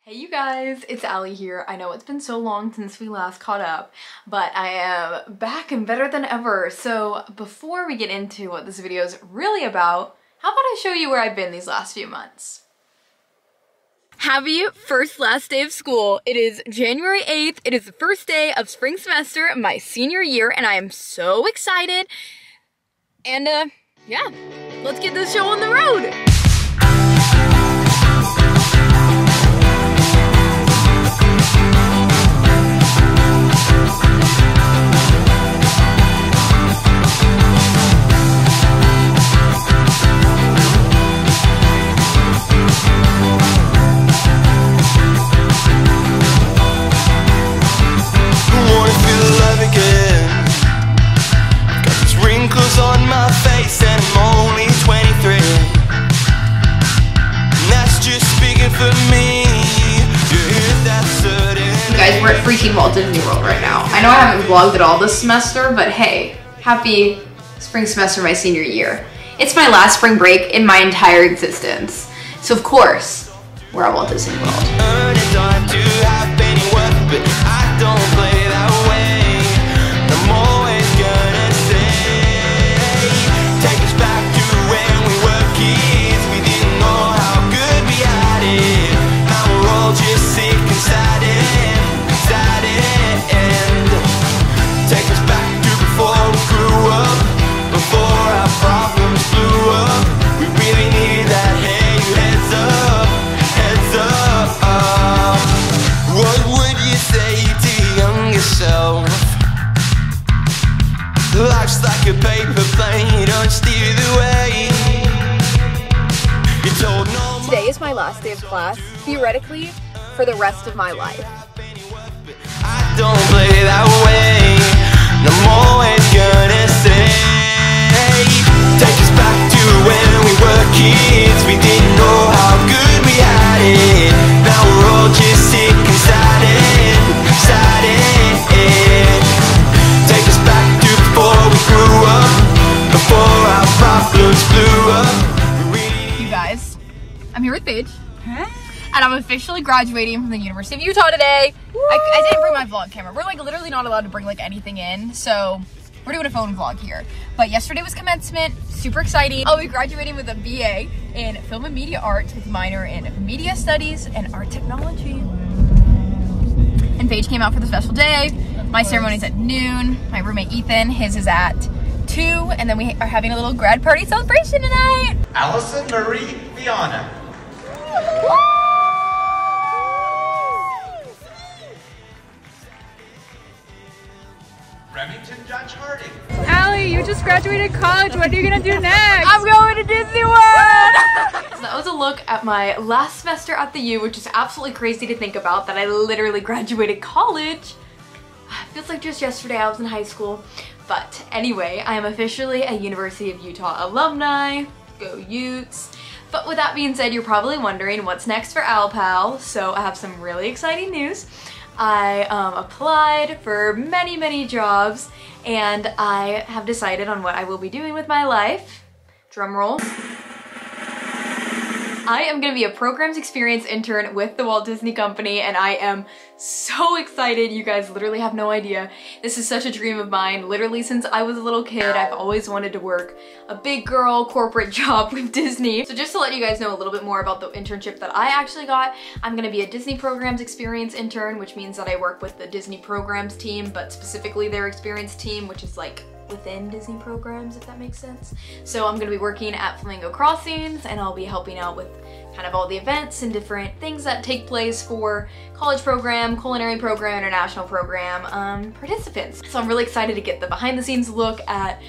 Hey you guys, it's Allie here. I know it's been so long since we last caught up, but I am back and better than ever. So before we get into what this video is really about, how about I show you where I've been these last few months? Happy first last day of school. It is January 8th. It is the first day of spring semester, my senior year, and I am so excited. And yeah, let's get this show on the road. On my face and I'm only 23, and that's just speaking for me. You guys, we're at freaking Walt Disney World right now. I know I haven't vlogged at all this semester, but hey, happy spring semester my senior year. It's my last spring break in my entire existence. So of course, we're at Walt Disney World. Life's like a paper plane, don't steer the way. Today is my last day of class, theoretically, for the rest of my life. I don't play that way, and I'm always gonna say, take us back to when we were kids. We didn't know how good we had it. Now we're all just sick and sad it. Take us back to before we grew up, before our problems blew up. You guys, I'm here with Paige, and I'm officially graduating from the University of Utah today. I didn't bring my vlog camera. We're like literally not allowed to bring like anything in, so we're doing a phone vlog here. But yesterday was commencement, super exciting. I'll be graduating with a BA in Film and Media Arts with a minor in Media Studies and Art Technology. And Paige came out for the special day. My ceremony's at noon. My roommate Ethan, his is at 2, and then we are having a little grad party celebration tonight. Allison Marie Fiona. Remington Judge Harding. Allie, you just graduated college. What are you gonna do next? I'm going to Disney World! So that was a look at my last semester at the U, which is absolutely crazy to think about, that I literally graduated college. Feels like just yesterday I was in high school. But anyway, I am officially a University of Utah alumni. Go Utes. But with that being said, you're probably wondering what's next for AlPal. So I have some really exciting news. I applied for many jobs, and I have decided on what I will be doing with my life. Drum roll. I am going to be a programs experience intern with the Walt Disney Company, and I am so excited. You guys literally have no idea. This is such a dream of mine. Literally since I was a little kid, I've always wanted to work a big girl corporate job with Disney. So just to let you guys know a little bit more about the internship that I actually got, I'm going to be a Disney programs experience intern, which means that I work with the Disney programs team, but specifically their experience team, which is like within Disney programs, if that makes sense. So I'm gonna be working at Flamingo Crossings, and I'll be helping out with kind of all the events and different things that take place for college program, culinary program, international program participants. So I'm really excited to get the behind the scenes look at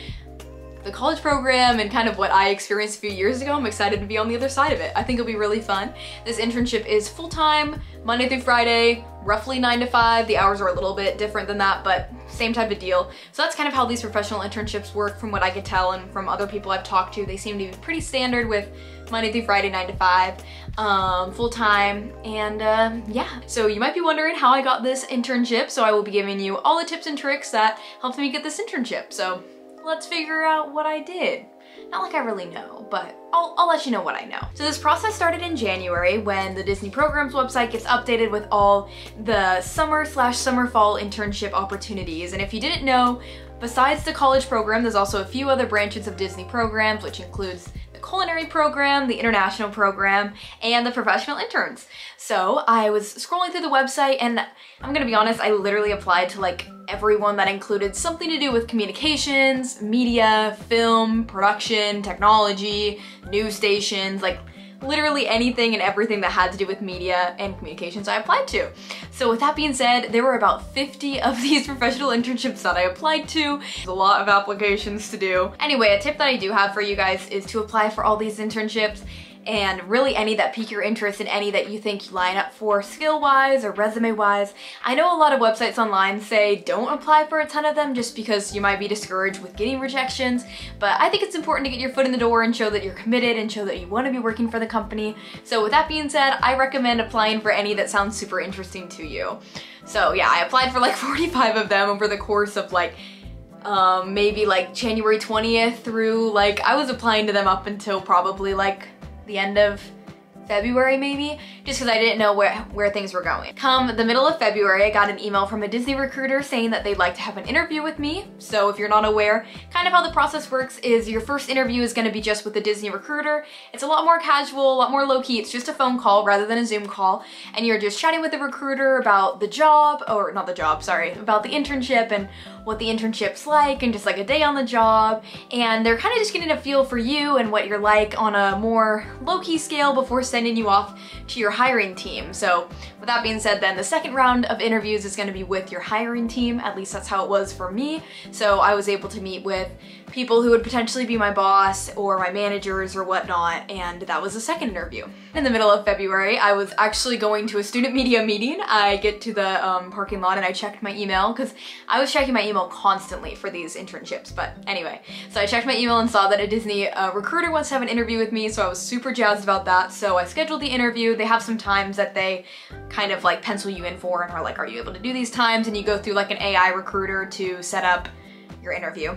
the college program and kind of what I experienced a few years ago. I'm excited to be on the other side of it. I think it'll be really fun. This internship is full-time, Monday through Friday, roughly 9 to 5. The hours are a little bit different than that, but same type of deal. So that's kind of how these professional internships work from what I could tell, and from other people I've talked to. They seem to be pretty standard with Monday through Friday, 9 to 5, full-time, and yeah. So you might be wondering how I got this internship, so I will be giving you all the tips and tricks that helped me get this internship. So let's figure out what I did. not like I really know, but I'll let you know what I know. So this process started in January when the Disney Programs website gets updated with all the summer/summer/fall internship opportunities. And if you didn't know, besides the college program, there's also a few other branches of Disney programs, which includes the culinary program, the international program, and the professional interns. So I was scrolling through the website, and I'm gonna be honest, I literally applied to like everyone that included something to do with communications, media, film, production, technology, news stations, like literally anything and everything that had to do with media and communications I applied to. So with that being said, there were about 50 of these professional internships that I applied to. There's a lot of applications to do. Anyway, a tip that I do have for you guys is to apply for all these internships, and really any that pique your interest and any that you think you line up for skill-wise or resume-wise. I know a lot of websites online say don't apply for a ton of them just because you might be discouraged with getting rejections, but I think it's important to get your foot in the door and show that you're committed and show that you want to be working for the company. So with that being said, I recommend applying for any that sounds super interesting to you. So yeah, I applied for like 45 of them over the course of like maybe like January 20th through like, I was applying to them up until probably like the end of February maybe, just because I didn't know where things were going. Come the middle of February, I got an email from a Disney recruiter saying that they'd like to have an interview with me. So if you're not aware, kind of how the process works is your first interview is going to be just with the Disney recruiter. It's a lot more casual, a lot more low-key. It's just a phone call rather than a Zoom call, and you're just chatting with the recruiter about the job, or not the job, sorry, about the internship and what the internship's like and just like a day on the job, and they're kind of just getting a feel for you and what you're like on a more low-key scale before sending you off to your hiring team. So with that being said, then the second round of interviews is going to be with your hiring team. At least that's how it was for me. So I was able to meet with people who would potentially be my boss or my managers or whatnot, and that was the second interview. In the middle of February, I was actually going to a student media meeting. I get to the parking lot and I checked my email because I was checking my email constantly for these internships, but anyway. So I checked my email and saw that a Disney recruiter wants to have an interview with me, so I was super jazzed about that. So I scheduled the interview. They have some times that they kind of like pencil you in for and are like, are you able to do these times? And you go through like an AI recruiter to set up your interview.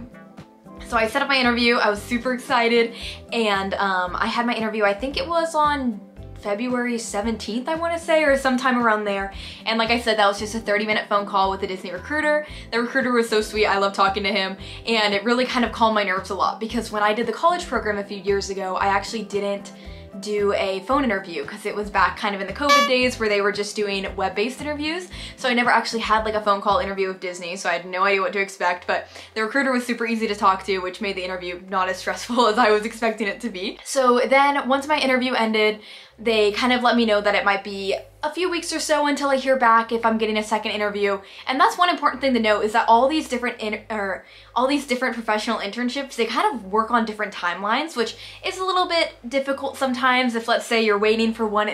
So I set up my interview, I was super excited, and I had my interview, I think it was on February 17th, I want to say, or sometime around there. And like I said, that was just a 30-minute phone call with the Disney recruiter. The recruiter was so sweet, I love talking to him, and it really kind of calmed my nerves a lot because when I did the college program a few years ago, I actually didn't do a phone interview because it was back kind of in the COVID days where they were just doing web-based interviews. So I never actually had like a phone call interview with Disney, so I had no idea what to expect, but the recruiter was super easy to talk to, which made the interview not as stressful as I was expecting it to be. So then once my interview ended, they kind of let me know that it might be a few weeks or so until I hear back if I'm getting a second interview. And that's one important thing to note, is that all these different professional internships, they kind of work on different timelines, which is a little bit difficult sometimes if, let's say, you're waiting for one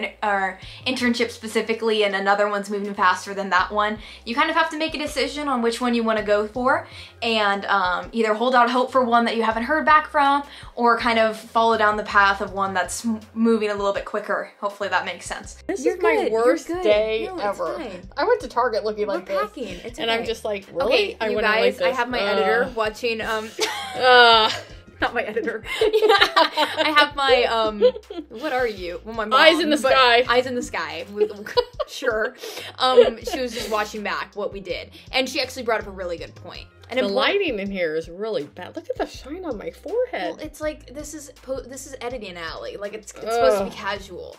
internship specifically and another one's moving faster than that one. You kind of have to make a decision on which one you want to go for, and either hold out hope for one that you haven't heard back from, or kind of follow down the path of one that's moving a little bit quicker. Hopefully that makes sense. This is my worst day ever. Fine. I went to Target looking like We're this. packing. It's and okay. I'm just like, really? Okay, you guys, I have my editor watching, not my editor. I have my, what are you? Well, my mom. Eyes in the sky. Eyes in the sky. Sure. She was just watching back what we did. And she actually brought up a really good point. The lighting in here is really bad. Look at the shine on my forehead. Well, it's like, this is editing alley. Like, it's supposed to be casual.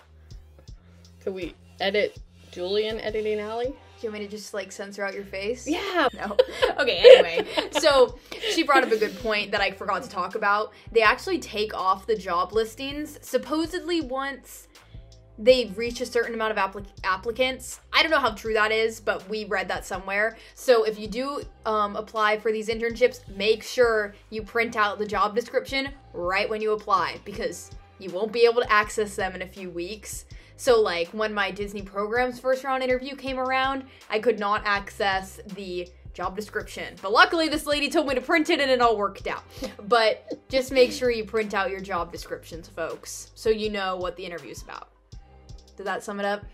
Could we edit Julian editing alley? Do you want me to just like censor out your face? Yeah. No. Okay, anyway. So she brought up a good point that I forgot to talk about. They actually take off the job listings supposedly once they reach a certain amount of applicants. I don't know how true that is, but we read that somewhere. So if you do apply for these internships, make sure you print out the job description right when you apply, because you won't be able to access them in a few weeks. So like when my Disney Programs first round interview came around, I could not access the job description. But luckily this lady told me to print it and it all worked out. But just make sure you print out your job descriptions, folks, so you know what the interview's about. Did that sum it up?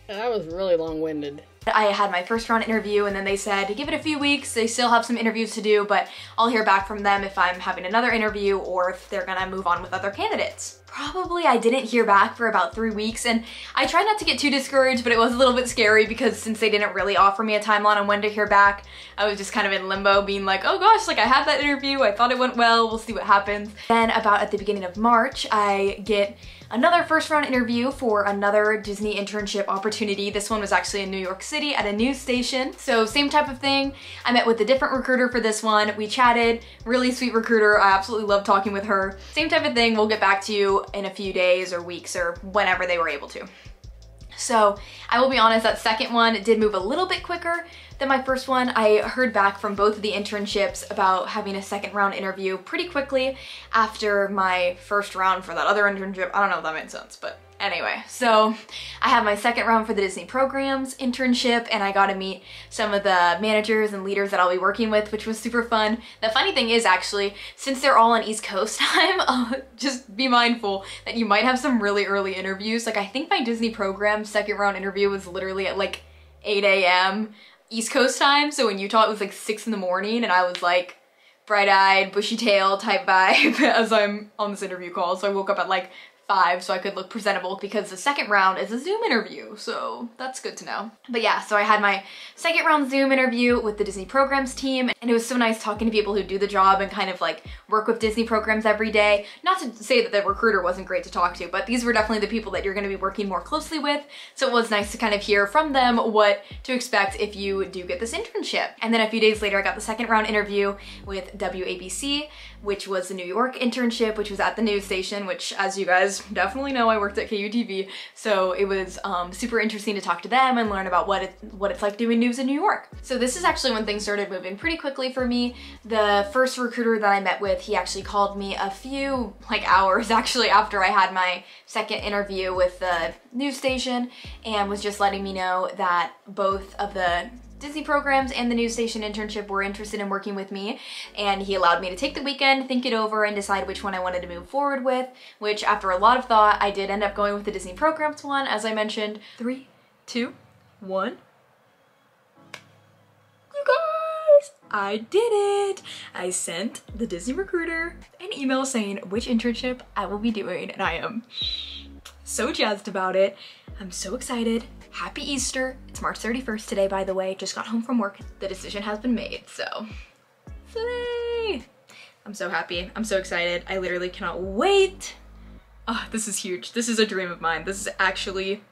That was really long-winded. I had my first round interview and then they said, give it a few weeks, they still have some interviews to do, but I'll hear back from them if I'm having another interview or if they're gonna move on with other candidates. Probably I didn't hear back for about 3 weeks, and I tried not to get too discouraged, but it was a little bit scary because since they didn't really offer me a timeline on when to hear back, I was just kind of in limbo being like, oh gosh, like I had that interview, I thought it went well, we'll see what happens. Then about at the beginning of March, I get another first round interview for another Disney internship opportunity. This one was actually in New York City at a news station. So same type of thing. I met with a different recruiter for this one. We chatted, really sweet recruiter. I absolutely love talking with her. Same type of thing. We'll get back to you in a few days or weeks or whenever they were able to. So I will be honest, that second one did move a little bit quicker than my first one. I heard back from both of the internships about having a second round interview pretty quickly after my first round for that other internship. I don't know if that made sense, but anyway. So I had my second round for the Disney Programs internship and I got to meet some of the managers and leaders that I'll be working with, which was super fun. The funny thing is actually, since they're all on East Coast time, just be mindful that you might have some really early interviews. Like I think my Disney Programs second round interview was literally at like 8 a.m. East Coast time, so in Utah it was like 6 in the morning and I was like bright-eyed, bushy-tail type vibe as I'm on this interview call. So I woke up at like 5 so I could look presentable because the second round is a Zoom interview, so that's good to know. But yeah, so I had my second round Zoom interview with the Disney Programs team and it was so nice talking to people who do the job and kind of like work with Disney programs every day. Not to say that the recruiter wasn't great to talk to, but these were definitely the people that you're going to be working more closely with, so it was nice to kind of hear from them what to expect if you do get this internship. And then a few days later I got the second round interview with WABC, which was the New York internship, which was at the news station, which as you guys definitely know, I worked at KUTV, so it was super interesting to talk to them and learn about what it's like doing news in New York. So this is actually when things started moving pretty quickly for me. The first recruiter that I met with, he actually called me a few hours actually after I had my second interview with the news station and was just letting me know that both of the Disney Programs and the news station internship were interested in working with me, and he allowed me to take the weekend, think it over, and decide which one I wanted to move forward with, which after a lot of thought, I did end up going with the Disney Programs one, as I mentioned. 3, 2, 1. You guys! I did it! I sent the Disney recruiter an email saying which internship I will be doing, and I am so jazzed about it. I'm so excited. Happy Easter. It's March 31st today, by the way. Just got home from work. The decision has been made, so yay! I'm so happy. I'm so excited. I literally cannot wait. Oh, this is huge. This is a dream of mine. This is actually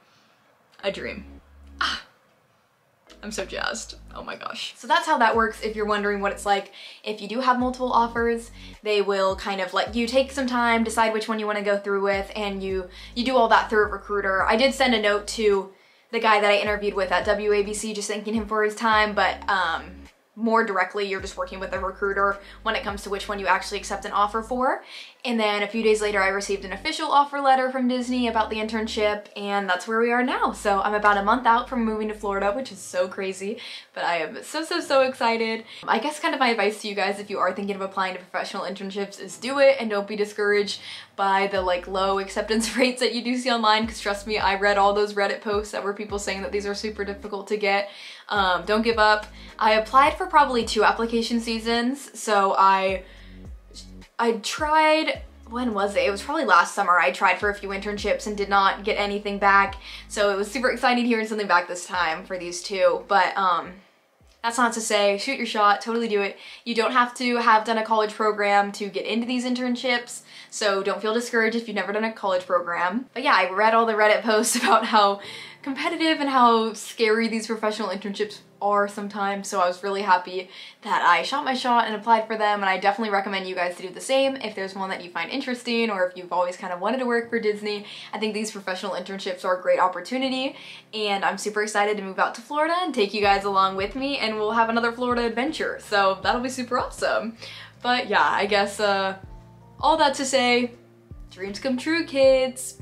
a dream. Ah, I'm so jazzed. Oh my gosh. So that's how that works if you're wondering what it's like. If you do have multiple offers, they will kind of let you take some time, decide which one you want to go through with, and you do all that through a recruiter. I did send a note to the guy that I interviewed with at WABC, just thanking him for his time, but more directly, you're just working with a recruiter when it comes to which one you actually accept an offer for. And then a few days later, I received an official offer letter from Disney about the internship, and that's where we are now. So I'm about a month out from moving to Florida, which is so crazy, but I am so excited. I guess kind of my advice to you guys, if you are thinking of applying to professional internships, is do it and don't be discouraged by the low acceptance rates that you do see online, because trust me, I read all those Reddit posts that were people saying that these are super difficult to get. Don't give up. I applied for probably 2 application seasons, so I tried, when was it? It was probably last summer. I tried for a few internships and did not get anything back, so it was super exciting hearing something back this time for these 2, but that's not to say, shoot your shot, totally do it. You don't have to have done a college program to get into these internships, so don't feel discouraged if you've never done a college program. But yeah, I read all the Reddit posts about how competitive and how scary these professional internships are sometimes, so I was really happy that I shot my shot and applied for them, and I definitely recommend you guys to do the same if there's one that you find interesting or if you've always kind of wanted to work for Disney. I think these professional internships are a great opportunity, and I'm super excited to move out to Florida and take you guys along with me, and we'll have another Florida adventure, so that'll be super awesome. But yeah, I guess all that to say, dreams come true, kids.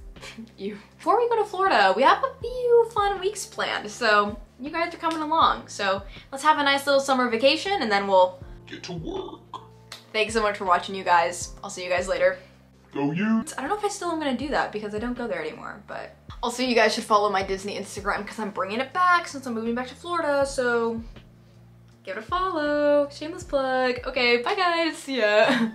Before we go to Florida, we have a few fun weeks planned, so you guys are coming along. So let's have a nice little summer vacation and then we'll get to work. Thanks so much for watching, you guys. I'll see you guys later. Go you. I don't know if I still am gonna do that because I don't go there anymore, but Also, you guys should follow my Disney Instagram because I'm bringing it back since I'm moving back to Florida, so give it a follow. Shameless plug. Okay, bye guys. See ya.